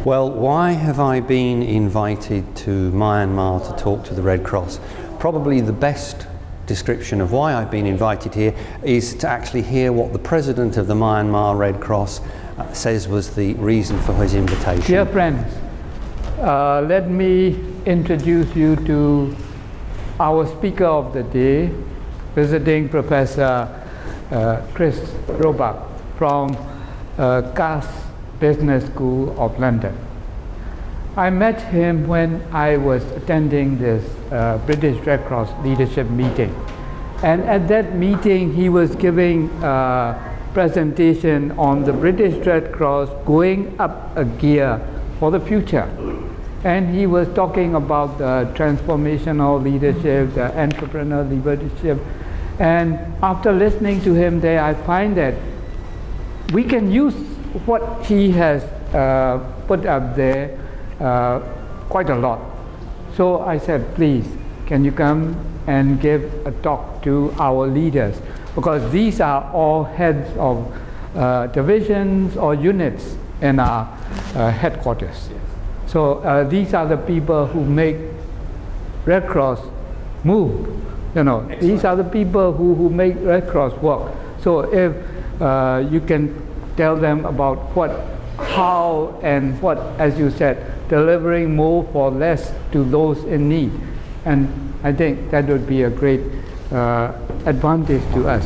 Well, why have I been invited to Myanmar to talk to the Red Cross? Probably the best description of why I've been invited here is to actually hear what the president of the Myanmar Red Cross says was the reason for his invitation. Dear friends, let me introduce you to our speaker of the day, visiting Professor Chris Roebuck from Cass Business School of London. I met him when I was attending this British Red Cross leadership meeting, and at that meeting he was giving a presentation on the British Red Cross going up a gear for the future, and he was talking about the transformational leadership, the entrepreneurial leadership, and after listening to him there, I find that we can use what he has put up there quite a lot. So I said, please, can you come and give a talk to our leaders? Because these are all heads of divisions or units in our headquarters. So these are the people who make Red Cross move. These are the people who make Red Cross work. So if you can tell them about what, how, and what, as you said, delivering more for less to those in need. And I think that would be a great advantage to us.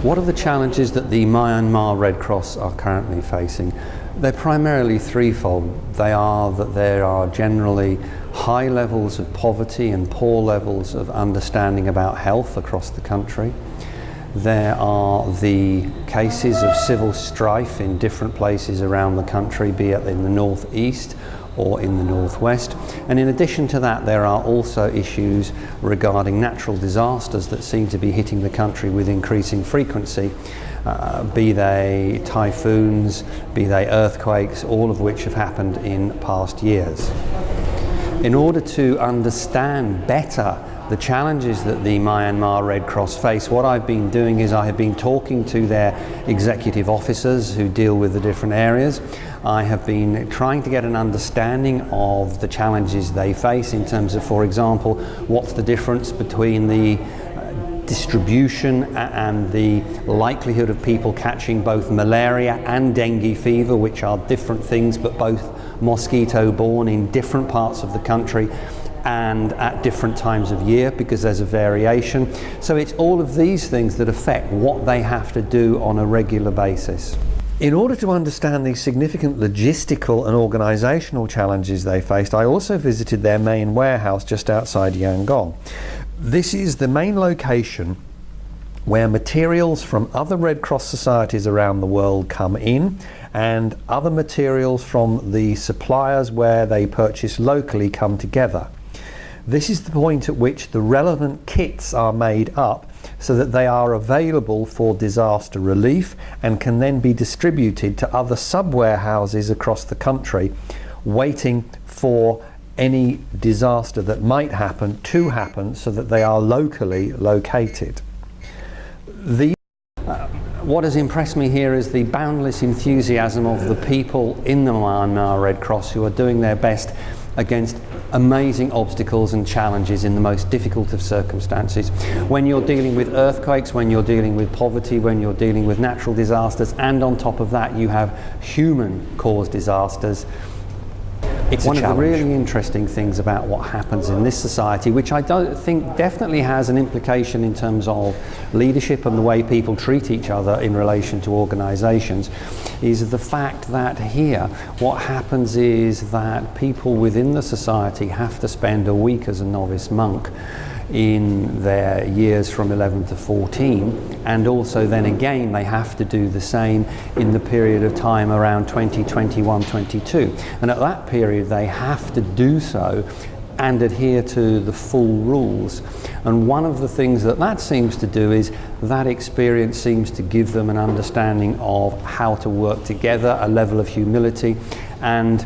What are the challenges that the Myanmar Red Cross are currently facing? They're primarily threefold. They are that there are generally high levels of poverty and poor levels of understanding about health across the country. There are the cases of civil strife in different places around the country, be it in the northeast or in the northwest. And in addition to that, there are also issues regarding natural disasters that seem to be hitting the country with increasing frequency, be they typhoons, be they earthquakes, all of which have happened in past years. In order to understand better the challenges that the Myanmar Red Cross face, what I've been doing is I have been talking to their executive officers who deal with the different areas. I have been trying to get an understanding of the challenges they face in terms of, for example, what's the difference between the distribution and the likelihood of people catching both malaria and dengue fever, which are different things but both mosquito-borne in different parts of the country and at different times of year, because there's a variation. So it's all of these things that affect what they have to do on a regular basis. In order to understand the significant logistical and organisational challenges they faced, I also visited their main warehouse just outside Yangon. This is the main location where materials from other Red Cross societies around the world come in, and other materials from the suppliers where they purchase locally come together. This is the point at which the relevant kits are made up so that they are available for disaster relief and can then be distributed to other sub-warehouses across the country, waiting for any disaster that might happen to happen so that they are locally located. What has impressed me here is the boundless enthusiasm of the people in the Myanmar Red Cross who are doing their best against amazing obstacles and challenges in the most difficult of circumstances. When you're dealing with earthquakes, when you're dealing with poverty, when you're dealing with natural disasters, and on top of that you have human-caused disasters, it's one of the really interesting things about what happens in this society, which I don't think definitely has an implication in terms of leadership and the way people treat each other in relation to organisations, is the fact that here what happens is that people within the society have to spend a week as a novice monk in their years from 11 to 14, and also then again they have to do the same in the period of time around 20, 21, 22. And at that period they have to do so and adhere to the full rules. And one of the things that seems to do is that experience seems to give them an understanding of how to work together, a level of humility, and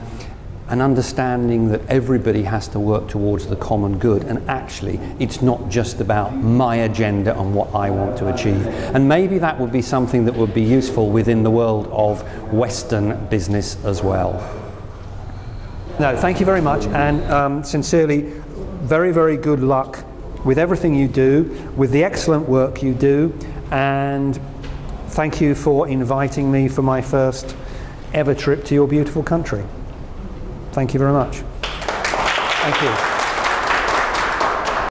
an understanding that everybody has to work towards the common good, and actually it's not just about my agenda and what I want to achieve. And maybe that would be something that would be useful within the world of Western business as well. No, thank you very much, and sincerely, very, very good luck with everything you do, with the excellent work you do, and thank you for inviting me for my first ever trip to your beautiful country. Thank you very much. Thank you.